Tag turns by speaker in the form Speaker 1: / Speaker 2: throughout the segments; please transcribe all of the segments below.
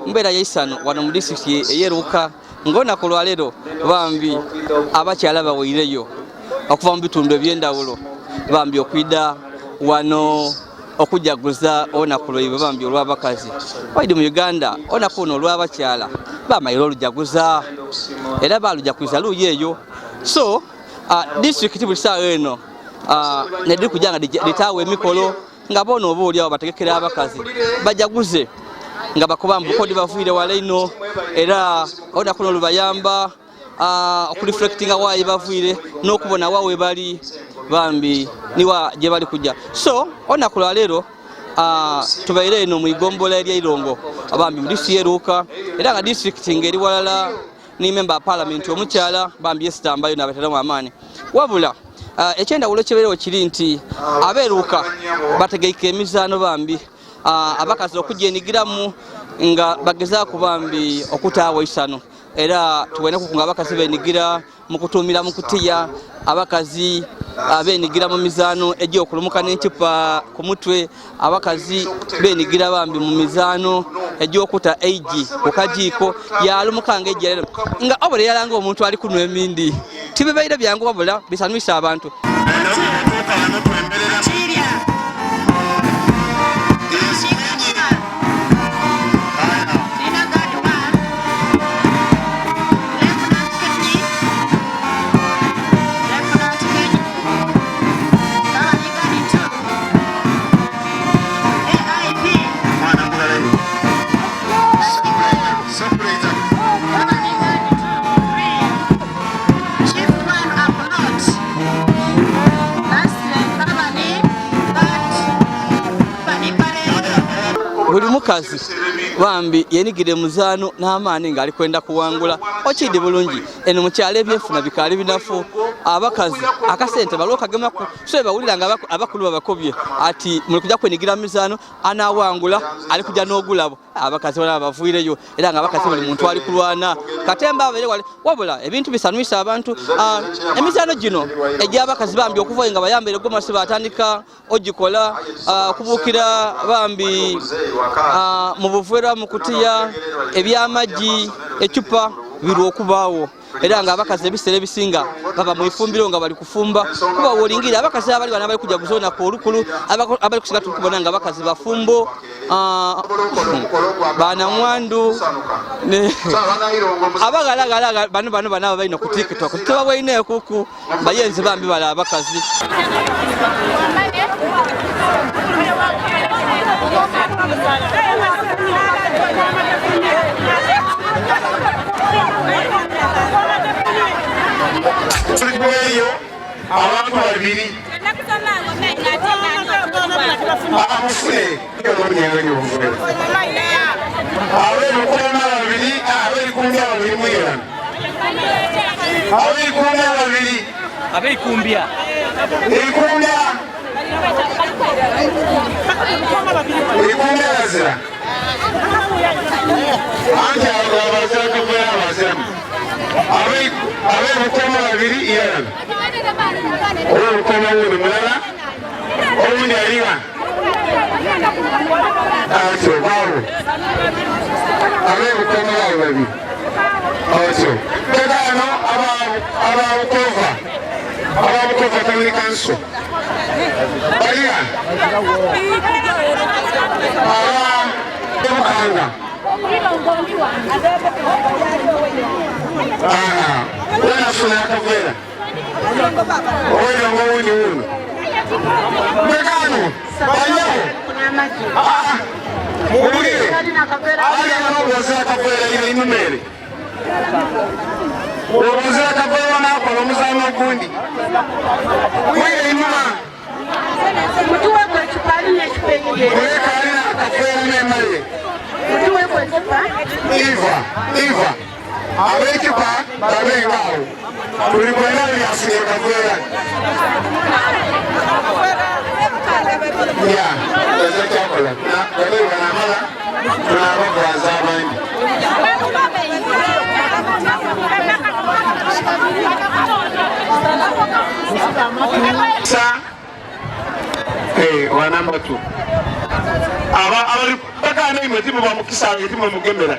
Speaker 1: Mbera yaisano wano mu district eyeruka ngona ku lwalero bambi abakyala bawireyo okuva mu bitundu ebyendawulo bambi okwida wano okujaguza ona ku lwaibe bambi olw'abakazi waidi mu Uganda ona kuno olw'abakyala bamayiro olujaguza era balujaguza luyeyo so district bulisawo eno nediri kujanga litawe emikolo nga bono oba oli awo bategekera abakazi bajaguze nga bakuba mbukodi bavuire wala ino era ona kuno lubayamba okureflectinga wayi bavuire n'okubona wawe bali bambi niwa gye bali kujja so ona ku lwalero tubaire eno mu igombola ery'Irongo abambi mu district yeruka era nga district ngeri walala ni member parliament omukyala bambi esitambayo n'abatera mu amaani wabula ekyendawulo kibeerewo kiri nti abeeruka bategeika emizaano bambi abakazi okugyenigiramu nga bagezaako bambi okutaawo isano era tubone kukunga abakazi benigira mu kutuumira mukutiya abakazi benigira mu mizaano egy'okulumuka n'encupa ku mutwe abakazi benigira bambi mu mizaano egy'okuta eigi ku kajiiko yalumukanga ejja nga obule yalanga omuntu ali kunwa emindi tibibaire byangu wabula bisanwisa abantu buli mukazi bambi yenigire muzaano n'amaani ng'ali kwenda kuwangula okidi bulungi eno mukyalo ebyefuna bikaali binafu abakazi akasente balokagemaku so bawulira nga abakulu babakobye ati muli kujja kwenigira mizaano anawangula ali kujja n'ogulabo abakazi bana bavuireyo era nga abakazi buli muntu ali kulwana katemba abere wabula ebintu bisanwisa abantu emizaano gino egy'abakazi bambi okuva nga bayambere gomasi batandika ogikola kubuukira bambi mu buveera mukutiya ebyamaji ecupa biri okubaawo era nga abakazi ebiseera ebisinga baba mu ifumbiro nga bali kufumba kuba wolingira abakazi abali bana bali kujja kuzona ku olukulu abali kusinga tukubona nga abakazi bafumbo bana mwandu abagalagala bano balina ku TikTok tuba bwine kuku bayenze bambi bala abakazi
Speaker 2: abantu babiri abafune
Speaker 1: abekumbia
Speaker 2: azira anja abazaka kwa abasema abekoma babiri iyana okoma wuno mulala owundi aliwa atyo bawo abekoma babiri atyo tegano abawukova tamuli kanso baliya abemukanga wenafuna akavera oyongo wundi wuno megano banyawo mubulire alianoboza akavera ino inumere oboza akavera nakola omuzano ogundi wire inuma wekalina akavera nemale Iva, abekipa babengawo. Tulikwenda byafuna akavera. Aya, wale wanamala tunabagwaza abandi. Sa wa number 2. Abali bakana imetimu bamukisa imetimu mugembera.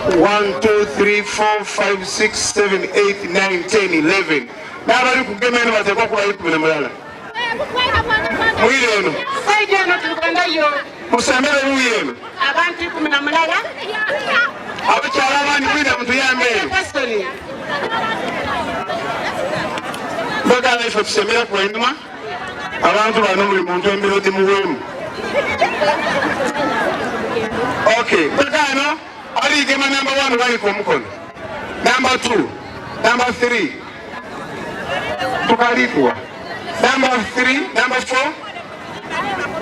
Speaker 2: 1 2 3 4 5 6 7 8 9 10 11. Nabali kugemera batekwa kuba yipimira mulala. Mwireno.
Speaker 3: Saideno tukandayo.
Speaker 2: Musambere mwireno.
Speaker 3: Abantu yipimira mulala.
Speaker 2: Abakyala abandi mwina muntu yambere. Bagala ife tusemera kwa induma. Abantu bano buli muntu embiro timuwemu. Okay, bagano ali gema number 1 bali ko mukono. Number 2, number 3. Tukalipwa. Number 3, number 4.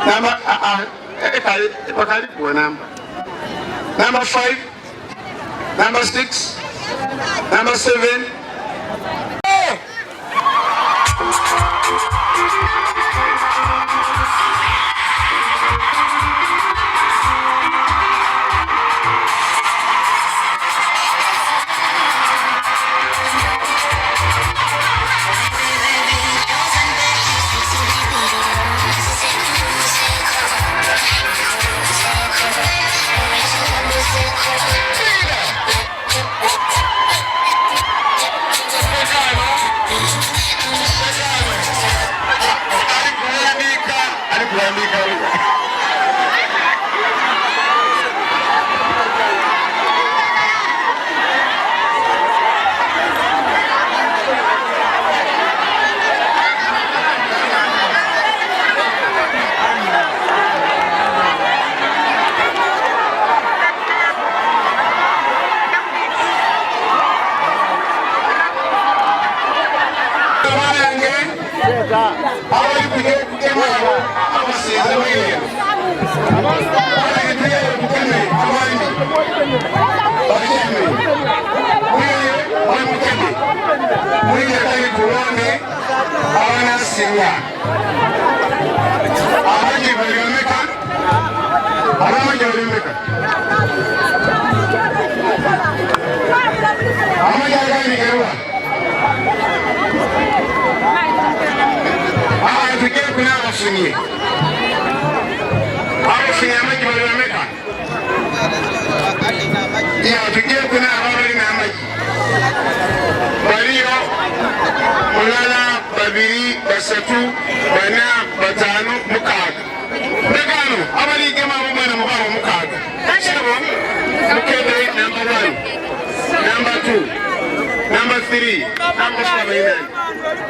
Speaker 2: Number tukalipwa number. Number 5, number 6, number 7.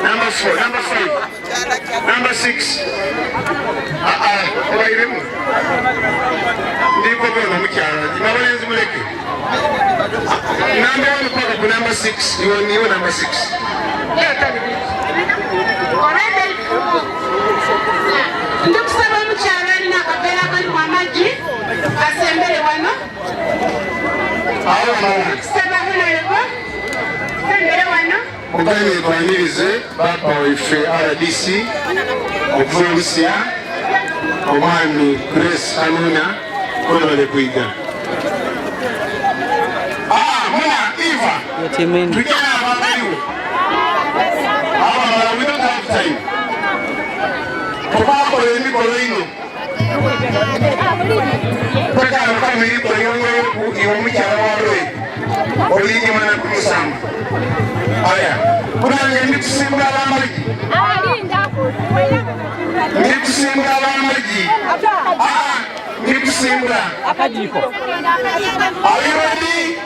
Speaker 2: Number 4, number 5, number 6. Number 6, you are number 6. Mukanye twanirize baba waife RDC okuvulisya omwami Grace Kanuna kono bale kwiga. Muna Eva. Tujana ababaliwo. We don't have time. Kubakole emikolo ino. Kwekala kama ilipo iwe mukyala walwe. Oligi mana kumusamba. Aya, kuna ndi kusimbula abamaji. Ndi kusimbula abamaji. Ndi kusimbula. Akajiko. Are you ready?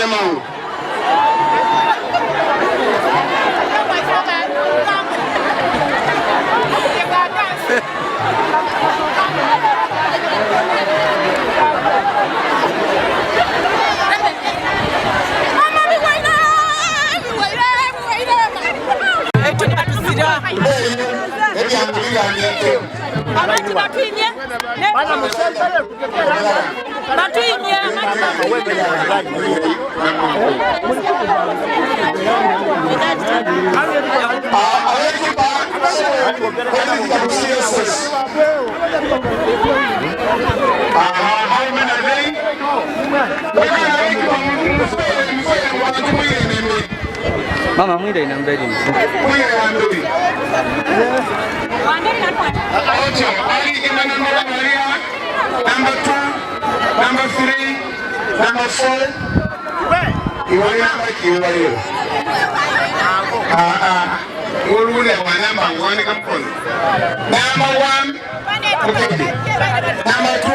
Speaker 2: Mawu.
Speaker 1: Mama mwida ina mbele ni.
Speaker 2: Number 2, number 3, number 4. Iwali namba kiwali. Iwali namba 1 kampuni. Number 1. Okay. Number 2.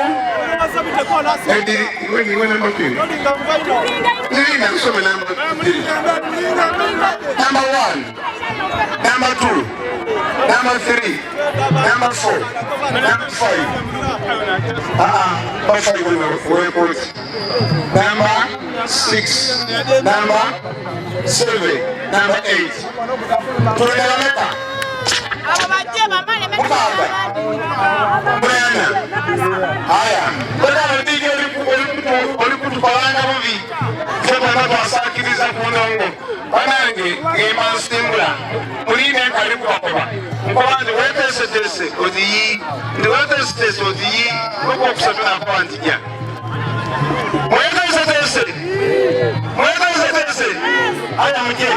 Speaker 2: Iwali number 3. Number 1. Number 2. Number 3. Number 4. Number 5. Number 6. Number 7. Number 8. Tunaeleweka? Haya. Bwana ndije ulipotupanga hivi. Sasa baba asakiriza kuongo. Banange ngemansimbula. Muline karibu kwa. Mkwanje wetese odi. Ndi wetese odi. Uko kusatuna kwa ntija. Wetese. Haya mje.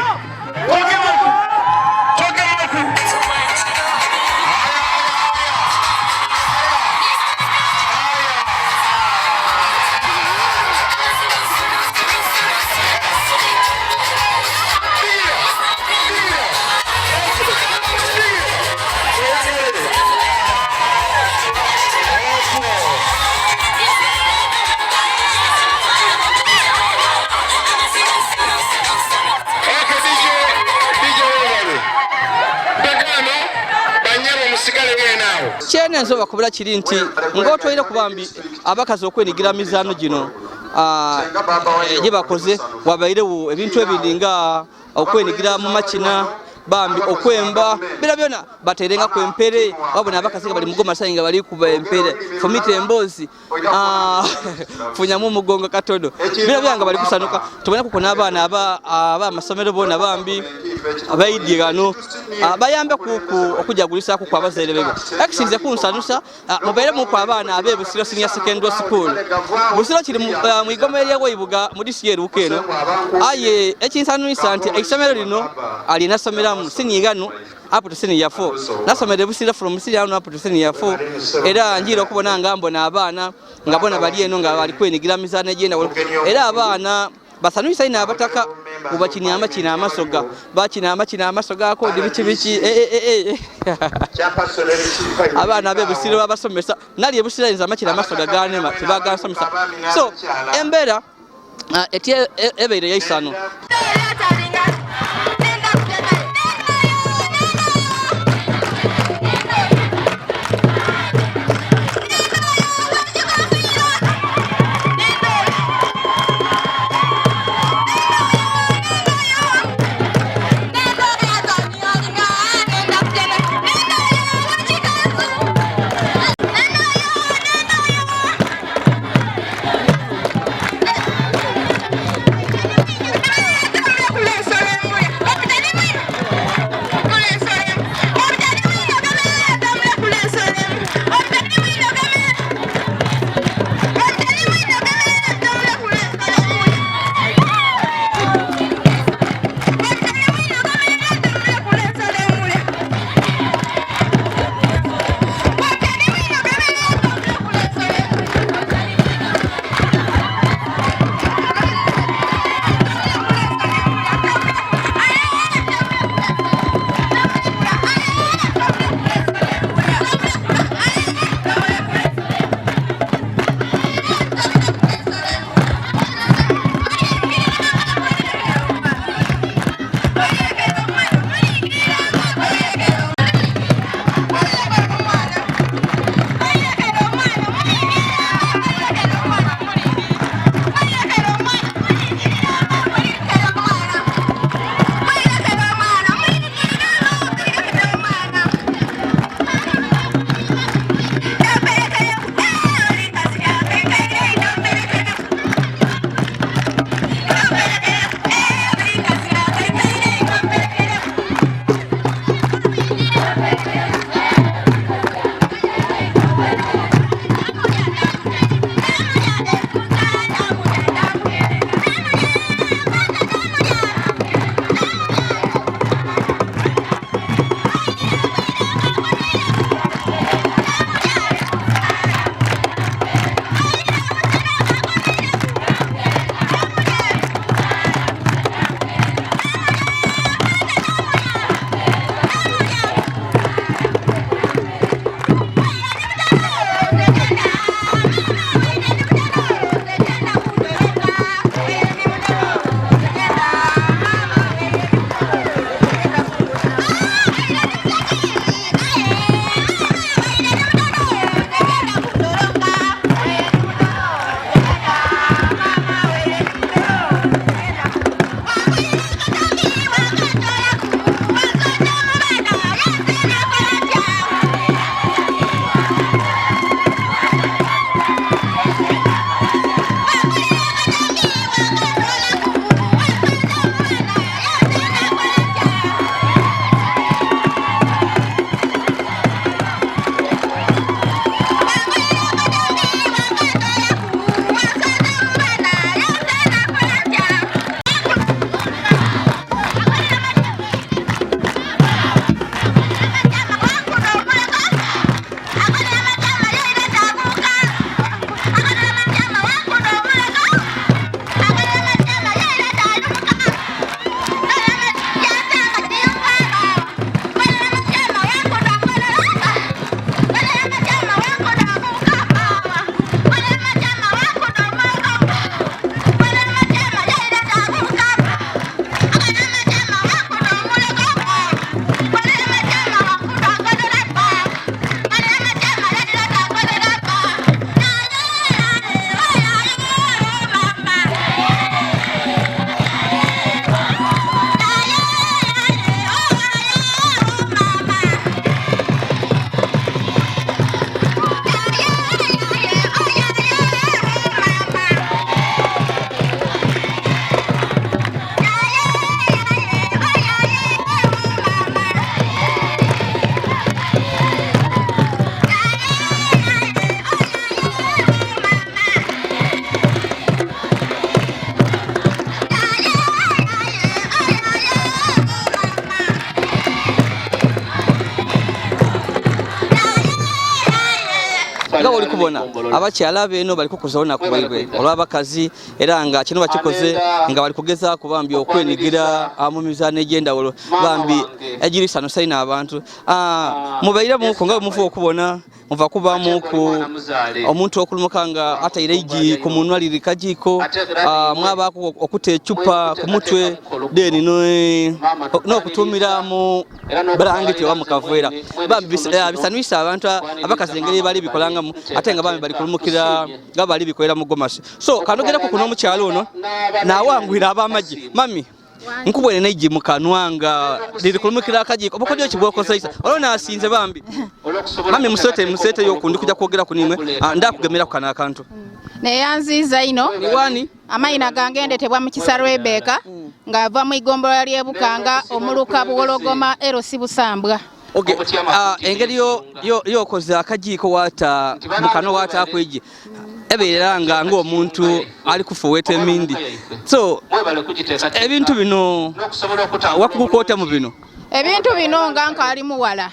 Speaker 1: Chene nzo bakubula kiri nti ngotwire kubambi abakazi okwenigira mizano gino je bakoze wabaire ebintu ebindinga okwenigira mu makina bambi okwemba bila byona baterenga kwempere wabona abakazi bali mugoma sayinga bali kuba empere fomite embozi funya mu mugongo katodo bila byanga bali kusanuka tubona kukona abana aba masomero bona bambi abayidye gano bayambe okujagulisa ku kwa bazere bebe akisinze kunsanusa mubaire mu kwa abana abe busiro senior secondary school busiro kiri mu igomero yawe ibuga mu disyeru ukeno aye ekinsanu isanti ekisomero lino ali nasomera mu senior gano up to senior 4 nasomere busiro from senior up to senior 4 era njira okubona ngambo na abana ngabona bali eno nga bali kwenigira mizana agenda era abana basanuisa ina abataka ubakini amakina amasoga bakina amakina amasoga ko dibici abana be busiro abasomesa nali ebusira inza amakina amasoga gane matibaga somesa so embera etie ebeire yaisano nga oli kubona abakyala beno bali kukuza olunaku lwaibwe olw'abakazi era nga kino bakikoze nga bali kugezaako bambi okwenigira mu mizaano egy'endawulo bambi egirisano sayina abantu mubaire muko nga mufu okubona muva kubamu ku omuntu okulumuka nga ataire igi ku munwa liri kajiiko mwabaako okuta ecupa ku mutwe deni n'okutumira mu brangiti oba mu kaveera bisanuyisa abantu abakazi engeri bali bikolangamu ate nga bambi bali kulumukira nga bali bikolera mu gomasi so kanogerako kuno omukyalo ono naawangwira ab'amagye mami nkubwene neigi mukanwa nga liri kulumukira akajiiko obukodyo ekibwokosaisa olwo nasinze bambi mami musete yokundi kujja kwogera kunimwe ndakugemera ku kana akantu
Speaker 4: neyanziza ino
Speaker 1: wani
Speaker 4: amayina gange ndetebwa mu kisaro Empaka nga ava mu igombolola ly'Ebukanga omuluka buwologoma erosi busambwa.
Speaker 1: Okay. Engeri yokoze akajiiko wata mukano wata akweji ebeera nga ng'omuntu ali kufuweta emindi so ebintu bino wakukukoota mu bino
Speaker 4: ebintu bino nga nkali muwala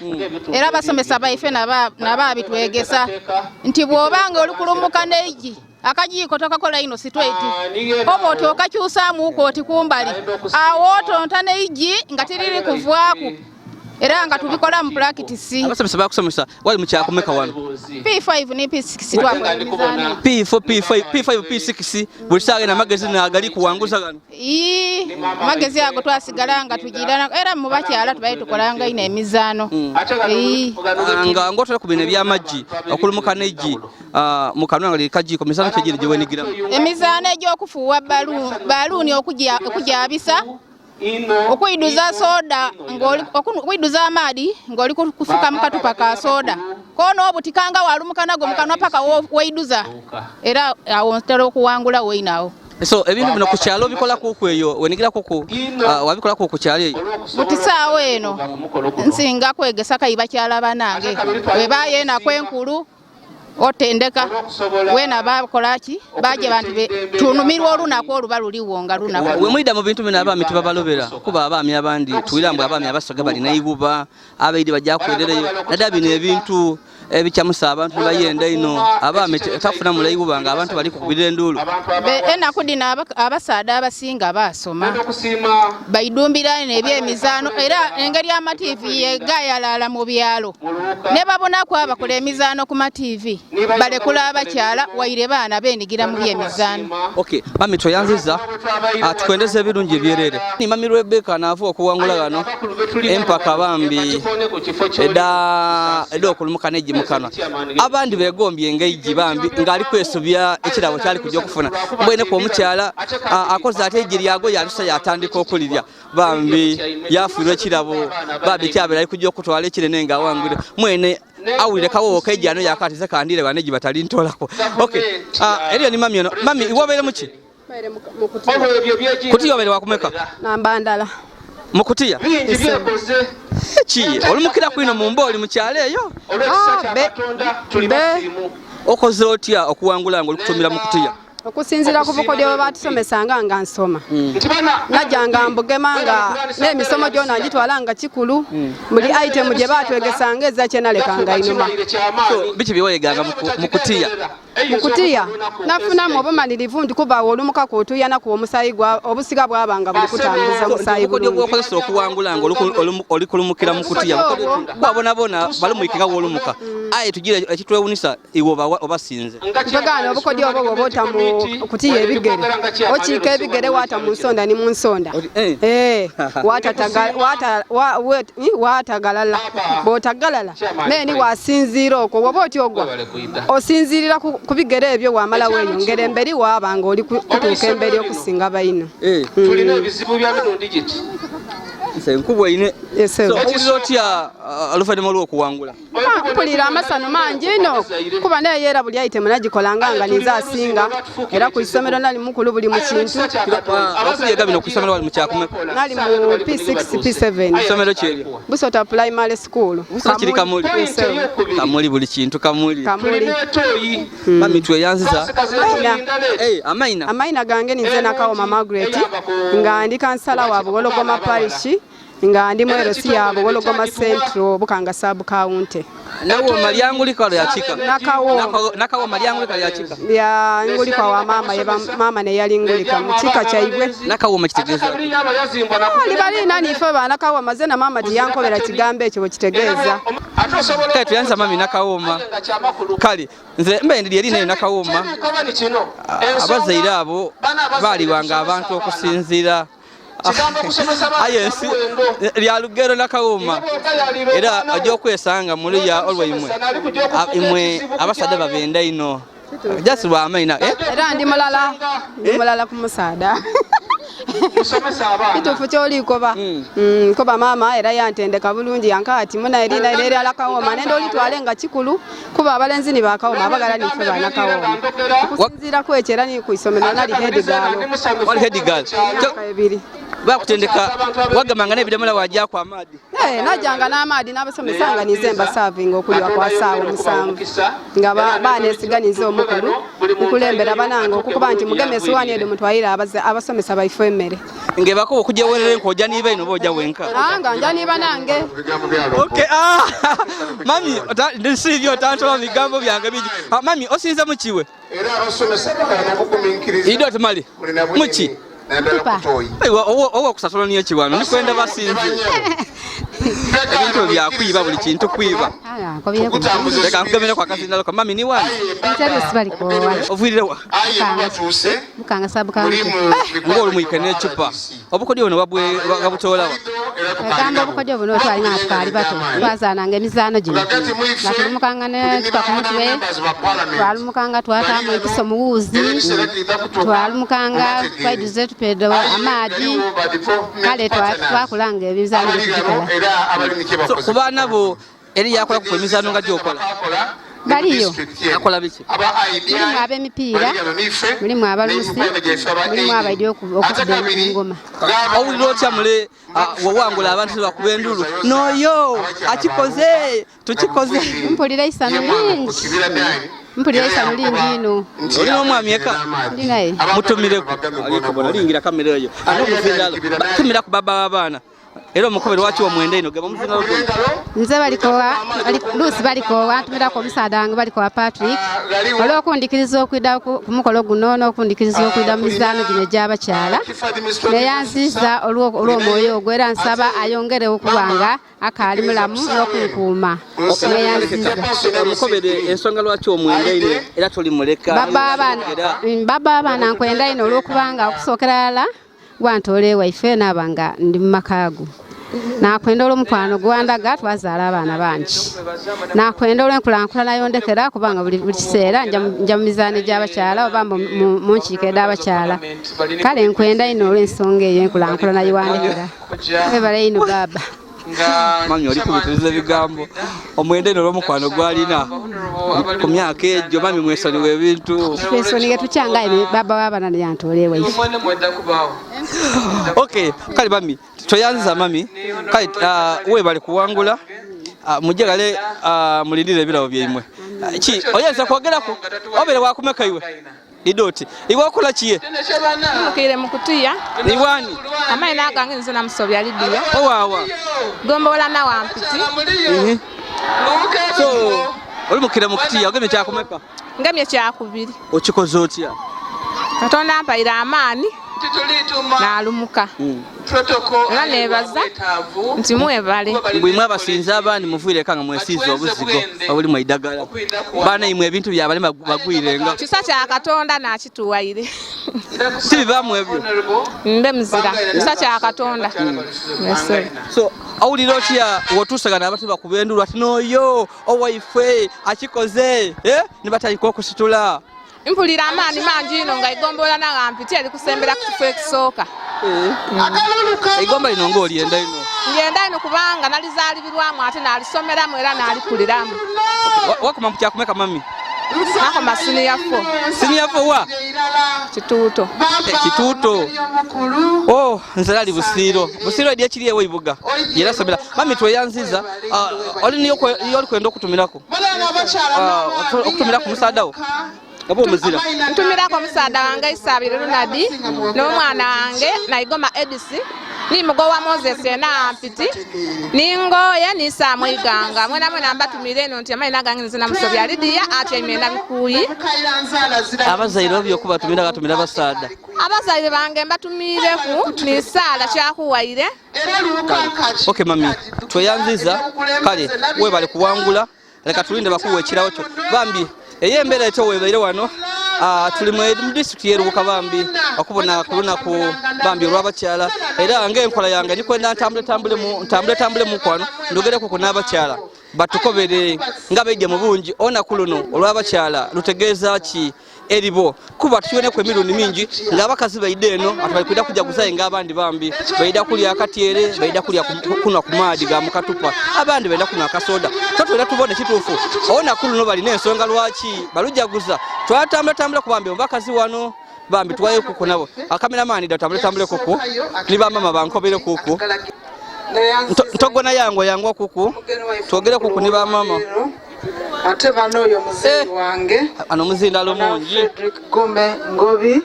Speaker 4: era abasomesa baife nababitwegesa nti bw'obanga oli kulumuka neigi akajiiko tokakola ino sitweti oba oti okakyusaamu oti kumbali awo otonta neigi nga tiriri kuvaaku era nga tubikola mu practice
Speaker 1: abasomesa bakusomesa wali mu kyakumeka wano
Speaker 4: P5 ne P6 twakola mizano
Speaker 1: P5 P6 buli saaga na magazine nagali kuwanguza gano
Speaker 4: magezi ago twasigala nga tujirana era mu bakyala tubaye tukolanga ine emizano
Speaker 1: nga ngotera ku bino by'amaggi okulumuka neigi mu kanwa nga likajiiko mizano kyegire gye wenigira
Speaker 4: emizano egy'okufuuwa baluni okugyabisa okwiduza soda okwiduza amadi ngoli kufuka mukatupa ka soda kono obutikanga walumuka nago mukanwa paka weiduza era awo ntero kuwangula weinawo
Speaker 1: so ebintu bino ku kyalo bikola kuku eyo wenigira kuku wabikola kuku kyalo eyo
Speaker 4: mutisaawo eno nsinga kwegesa kayiba kyala banange webaye na kwenkulu otendeka wena bakolaki baje bantu tunumirwa olunaku oluba luliwo nga lunaku
Speaker 1: we mwida mu bintu bino abaami tubabalobera kuba abaami abandi tuwirambwe abaami abasoga balina ibuba abaidi bajja kwererayo nadda bino ebintu ebikyamusa abantu bayenda ino abaami tafuna mulayibwa nga abantu bali kukubira endulu
Speaker 4: enaku dino abasaada abasinga basoma bayidumbira n'ebyemizano era engeri ama TV yegayalala mu byalo ne babonako abakola emizano ku ma TV balekula abakyala waire baana benigira mu byemizano.
Speaker 1: Okay mami toyanziza tukwendeze ebirungi byerere ni mami Rebecca naavu okuwangula gano Empaka bambi eda okulumuka neigi mukana abandi begombye engeigi bambi ngali kwesubya ekirabo kyali kujja okufuna mbwene ko omukyala akoze ate ejiri yago yalisa yatandika okulirya bambi yafuirwa ekirabo babi kyabera ali kujja okutwala ekirene nga wangire mwene awulire kawo okejjano yakatize kandire baneji batali ntolako okay eriyo ni mami ono mami iwobere muki kutiya obere wakumeka
Speaker 5: nambandala
Speaker 1: mukutiya ki olumukira kwino mu mboli mu kyalo eyo okoze otya okuwangula nga olikutumira mukutiya
Speaker 5: okusinzira ku bukodyo batusomesanga nga nsoma najjanga mbugemanga n'emisomo gyona ngitwala nga kikulu buli item gye batwegesanga eza kyenalekanga inuma
Speaker 1: biki byeweyeganga mukutiya
Speaker 5: mukutiya nafunamu obumalirivu nti kubaawo olumuka kutuya naku omusayi obusiga bwabanga buli kutambuza omusayi
Speaker 1: bulungi bwokozesa okuwangula nga oli kulumukira mukutiya babonabona bali muyikinga wolumuka aye tugire ekitwewunisa iwe obasinze
Speaker 5: tugana obukodyo obwo bw'ota mu kutiya ebigere okiika ebigere waata mu nsonda ni mu nsonda waatagalala bw'otagalala naye ni wasinziira okwo woba oti ogwa osinziirira ku bigere ebyo wamala weeyongera emberi waabanga oli kutuuka emberi okusinga bayino
Speaker 2: tulina ebizibu bya mirundi giti
Speaker 1: nkubwa ine owulira otya oluvannyuma lw'okuwangula
Speaker 5: mpulira amasano mangi ino kuba naye era buli item nagikolanga nga niza asinga era ku isomero nali mukulu buli mu kintu
Speaker 1: okuyega bino ku isomero wali mu kyakumeka
Speaker 5: nali mu P6 P7
Speaker 1: isomero kyeri
Speaker 5: Busota Primary School
Speaker 1: kiri kamuli kamuli buli kintu kamuli mami tweyanziza
Speaker 5: amaina gange ninze nakawoma Margaret nga ndi kansala wa Buwologoma Parish nga ndi mwerosi ya Buwologoma Central Bukanga Sub County
Speaker 1: nawo malyangulika lya chika nakawo malyangulika lya chika
Speaker 5: ya ngulika wa mama yeba mama ne yali ngulika mchika chaibwe
Speaker 1: nakawo makitegeza
Speaker 5: bali nani ife bana kawo mazena mama tiyankobera kigambe ekyo kitegeeza
Speaker 1: kale tuyanza mami nakawoma kale nze mbe ndi yali nayo nakawoma abazaire abo bali wanga abantu okusinzira ayensi lya lugero nakawoma era ajja okwesanga muri ya olwaimwe imwe abasadde babenda ino just lwa amaina
Speaker 5: era ndi mulala ku musaada kituufu kyolikoba koba mama era yantendeka bulungi yankati muna erina era alakawoma nende olitwale nga kikulu kuba abalenzi ni bakawoma abagala nife banakawoma kusinzira kwekera ni kuisomero nali hedigalo ebiri
Speaker 1: bakutendeka wagamanga nebidamala wajja kwa amadi
Speaker 5: najanga n'amadi n'abasomesanga nizemba serving okuliwa kwa saawa musanvu nga banesiganiza omukulu mukulembera bananga okukuba nti mugeme esowani edo mutwayire abasomesa baife emmere
Speaker 1: ngebako okujja werere nkojja niba ino boja wenka
Speaker 5: nga nja niba nange
Speaker 1: okay mami ndisivyo tantola bigambo byange biji mami osinza mukiwe
Speaker 2: era abasomesa bakana kukuminkiriza
Speaker 1: ido temali muki owo kusasula niyo kiwano nikwenda basinze ebintu byakwiba buli kintu kwiba leka nkugemere kwa kasindalo mami ni wani ovuirewa
Speaker 6: bukanga sabukanga
Speaker 1: ngolo mwikane ecupa obukodyo ono babutolawa
Speaker 6: gamba obukodyo buno twalina tukali bato twazananga emizaano gino natulumukanga ne tukakumutwe twalumukanga twatamu empiso muwuzi twalumukanga twaiduze tupedo amaji kale twakulanga emizaano gino
Speaker 1: kubana bo eri yakola ku emizaano nga gyokola
Speaker 6: baliyo
Speaker 1: akola biki
Speaker 6: mulimu ab'emipiira mulimu abalusi mulimu abaidyo okutudde engoma
Speaker 1: owulira otya mule wawangula abantu bakuba endulu noyo akikoze tukikoze
Speaker 6: mpulira isano lingi ino
Speaker 1: olina omwami eka
Speaker 6: ndinaye
Speaker 1: mutumireko alikobona lingira kamera eyo anokuzindalo tumira ku baba w'abaana era omukobere wakiwa mwenda ino geba muzina lugulu
Speaker 6: nze luusi balikowa ntumirako omusaada wange balikowa Patrick olw'okundikiriza okwida ku mukolo guno n'okundikiriza okwida mu mizaano gino egy'abakyala neyanziza olw'omwoyo ogwo era nsaba ayongerewo kubanga akaali mulamu n'okunkuuma neyanziza
Speaker 1: omukobere ensonga lwaki omwenda ino era tolimuleka
Speaker 6: baba abaana nkwenda ino olw'okubanga okusookera yala wantole waife nabanga ndi mumakagu nakwenda olw'omukwano gwandaga twazaala abaana bangi nakwenda olw'enkulankulana yondekera kubanga buli kiseera nja mu mizaano gy'abakyala oba mu nkiiko ed'abakyala kale nkwenda ino olw'ensonga eyo enkulankulana yiwandekera webale ino baba
Speaker 1: mami oli kubitiriza ebigambo omwenda ino olw'omukwano gwalina ku myaka egyo mami mwesoniwa ebintu
Speaker 6: twesonige tukyanga baba w'abaana yantole waife
Speaker 1: okay kale mami toyanziza mami kale webale kuwangula mujegale mulindire ebirabo byaimwe ki oyenza kwogerako obere wakumeka iwe idoti iwe okola kiye
Speaker 7: mukire mukutiya
Speaker 1: iwani
Speaker 7: amaina agange nze namusobya lidiyo
Speaker 1: owawa
Speaker 7: gombola na wampiti
Speaker 1: so oli mukire mukutiya ogemye kyakumeka
Speaker 7: ngemye kyakubiri
Speaker 1: okikoze otya
Speaker 7: katonda ampaira amaani nalumuka era nebaza nti mwebale
Speaker 1: mbwimwe abasinza abandi muvuireka nga mwesiiza obuzigo obuli mwaidagala baana imwe ebintu byabale bagwirenga
Speaker 7: kisa kya katonda nakituwaire
Speaker 1: tibibaamu ebyo
Speaker 7: mbe muzira kisa kya katonda
Speaker 1: so awulira otya wotuusagana abantu bakuba endulu ati noyo owaife akikoze nibatandika okusitula
Speaker 7: mpulira amaani mangi ino nga igombola nawampiti eri kusembera ku kifo ekisooka
Speaker 1: eigomba lino ngaolyenda ino
Speaker 7: lyenda ino kubanga nalizaalibirwamu ate nalisomeramu era nalikuliramu
Speaker 1: wakoma mu kyakumeka mami
Speaker 7: nakoma siniyafo
Speaker 1: wa
Speaker 7: kituuto
Speaker 1: nze lali busiiro edi ekiri ewo ibuga yerasomera mami tweyanziza oliniyo olikwenda okutumirako okutumirako musaadawo gaba omuzira
Speaker 7: ntumirako omusaada wange Isabire Lunadi n'omwana wange Naigoma Edisi ni mugowa Moses na mpiti ningoye ni Samu iganga mwena mbatumire no nti amaina gangize na musobya lidiya ati imena bikuyi
Speaker 1: abazaire obyo kubatumira gatumira basada
Speaker 7: abazaire bange mbatumire ku ni sala kyakuwaire
Speaker 1: okay mami twayanziza kale we bali kuwangula leka tulinde bakuwe ekirawo kyo bambi eyembere ekyo webeire wano tuli mu district yeruka bambi okubona kuluna ku bambi olwabakyala era ng'enkola yange nikwenda ntambule mu kwano ndogere ku kunabakyala batukobere nga bejje mu bungi ona kuluno olwabakyala lutegeeza ki eribo kuba tuone ku emirundi mingi ng'abakazi baide eno atubali kwida kujja kuzaye ng'abandi bambi baida kulya akatyere baida kulya kunwa ku maadi ga mukatupa abandi baida kunwa akasoda twatwera tubone kituufu ona kuluno bali n'ensonga lwaki balujjaguza twatambula ku bambi abakazi wano bambi twaye kuko nabo akameramani datambule kuko ni bamama bankobere kuko ntogona yango kuko twogere kuko ni bamama
Speaker 8: ate bano oyo muzinzi wange
Speaker 1: ano muzindalo mungi
Speaker 8: Gome Ngobi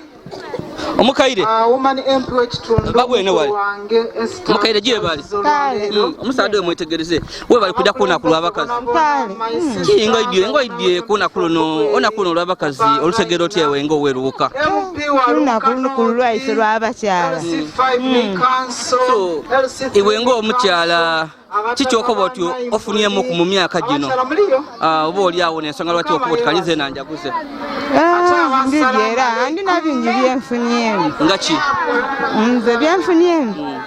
Speaker 1: omukaire
Speaker 8: woman MP w'ekitundu
Speaker 1: bagwene wali
Speaker 8: wange Esther
Speaker 1: omukaire gye bali omusaade we mwetegereze we bali kujja kuona kulwa abakazi kinga idye kuona kuno ona kuno lwa abakazi olutegero tyewe ngo weruka
Speaker 8: kuna kulwa ife lwa abakyala
Speaker 1: so iwe ngo omukyala kichokoba otyo ofuniyemu ku mu myaka gino oba oli awo n'ensonga lwaki okuba otikalize nanjaguze
Speaker 8: ndidyera ndina bingi byenfuniyemu
Speaker 1: nga ki
Speaker 8: nze byenfuniyemu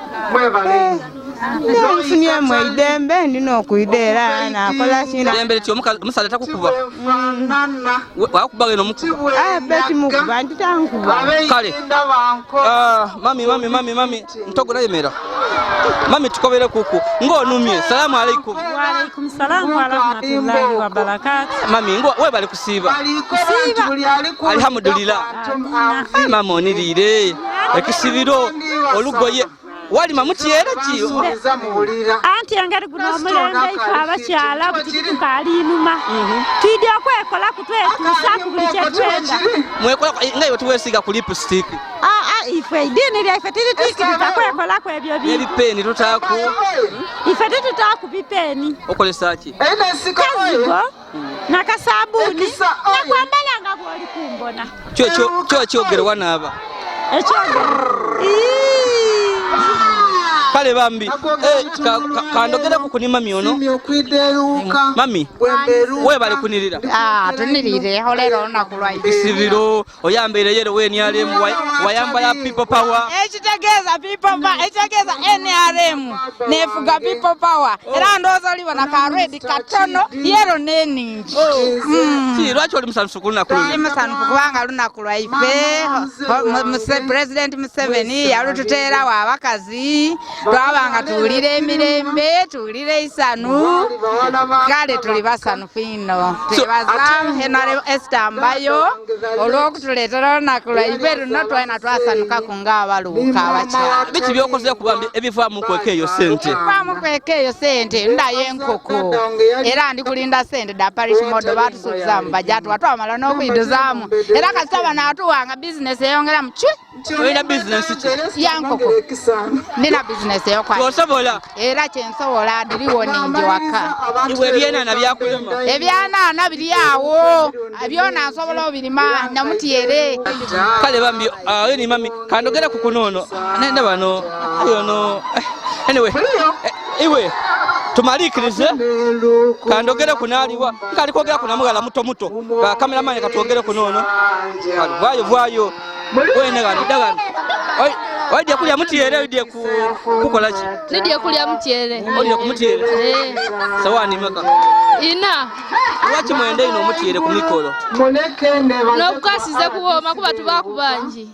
Speaker 8: nfuniyemu eidembe ndina okuideera nakola kina
Speaker 1: dembe liti omusaala takukuba wakuba geno mukuba
Speaker 8: beti mukuba ntitankuba
Speaker 1: kale mami ntogona yemera mami tukobere kuku ng'onumye salamu alaikum
Speaker 9: wa alaikum salam wa rahmatullahi wa barakatuh
Speaker 1: mami ngo we bali kusiba alhamdulillah mama onirire ekisibiro olugoye wali mamutiyera ki
Speaker 9: anti angari guno mulembe ifa abakyala kuti tukali inuma twidi okwekola kutwetusa kubuli kyetwenda
Speaker 1: mwekola ngayo tuwesiga ku lipstick
Speaker 9: ife idini lya ife titi tutakwekola ku ebyo bintu
Speaker 1: ebipeni tutaku
Speaker 9: ife tutaku bipeni
Speaker 1: okolesa ki
Speaker 9: kazigo nakasabuni nakwambala nga bwoli kumbona
Speaker 1: kyo kyogerwa n'aba kale bambi kandogere kukuni mami ono mami we bali kunirira
Speaker 4: tunirire olero nakulwa
Speaker 1: isibiro oyambere yero we NRM wayambala people power
Speaker 4: ekitegeza people power ekitegeza NRM nefuga people power era ndozo libona ka red katono yero neningi
Speaker 1: ki lwachi oli musanukulu nakulwa
Speaker 4: musanukulu kubanga lunakulwa ife president Museveni yalututera wa abakazi twabanga tuwulire emirembe tuwulire isanu kale tuli basanufu ino twebaza NRM estambayo olw'okutuleetera olunaku lwaife luno twena twasanukako ng'abaluuka abakyala
Speaker 1: biki byokozera ku bambi ebivaamu kweka eyo sente
Speaker 4: vaamu kweka eyo sente ndayo enkoko era ndi kulinda sente da parish model batusuubizaamu bajatu watwamala n'okuyiduzaamu era kasita banaatuwanga bizinesi eyongera mu cwi
Speaker 1: olina bizinesi ki
Speaker 4: yankoko ndina bizinesi
Speaker 1: osobola
Speaker 4: era kyensobola ndiriwo ningi waka
Speaker 1: iwe ebyenana byakulema
Speaker 4: ebyanana biri awo byona nsobola obirima namutiyere
Speaker 1: kale bambi oyo ni mami kandogera ku kunono nende bano yono anyway iwe tumalikirize kandogere kunaliwa nkali kwogera kunamugala muto kameramani katwogere kunono vayo wene gano dagano Wadi kulya mutiyere wadi kukola ki?
Speaker 10: Ndiye kulya mutiyere.
Speaker 1: Odi ku mutiyere. Sawani meka.
Speaker 10: Ina.
Speaker 1: Lwaki mwende ino mutiyere ku mikolo?
Speaker 10: No kukasize kuwoma kuba tubakubanji.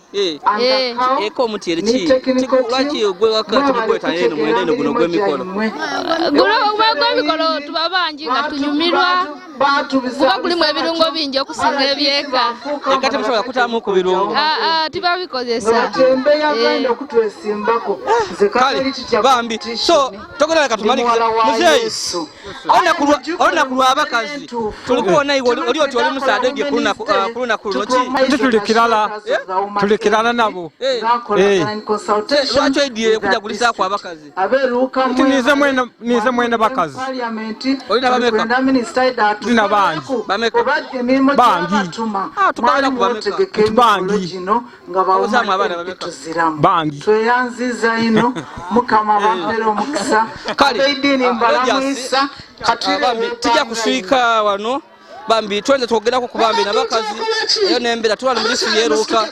Speaker 1: Eko mutiyere ki? Lwaki ogwe wakati mukweta eno mwende ino guno gwe mikolo?
Speaker 10: Guno gwe mikolo tubabanji nga tunyumirwa kuba kulimu ebirungo bingi okusinga ebyeka.
Speaker 1: Eka temusobola kutaamu ku birungo.
Speaker 10: Tibabikozesa.
Speaker 1: Kale bambi so togera katumalikira muzeyi ona kulwa abakazi tulikuona iwo oli oti oli musaade gye kuluna kuloki
Speaker 11: tulikirana nabo
Speaker 1: lwaki ediye kujja kulisa ku abakazi
Speaker 11: nti nize mwena bakazi
Speaker 1: olina bameka
Speaker 11: tulina bangi
Speaker 1: tukabala ku bameka
Speaker 11: bangi
Speaker 1: ozamu abaana bameka
Speaker 11: bangi
Speaker 2: tweyanziza ino mukama bampera omukisa abeidini mbalamwisa
Speaker 1: bambi tijja kuswika wano bambi twende twogerako ku bambi n'abakazi eyo n'embeera tuwali mu lisu yeeruuka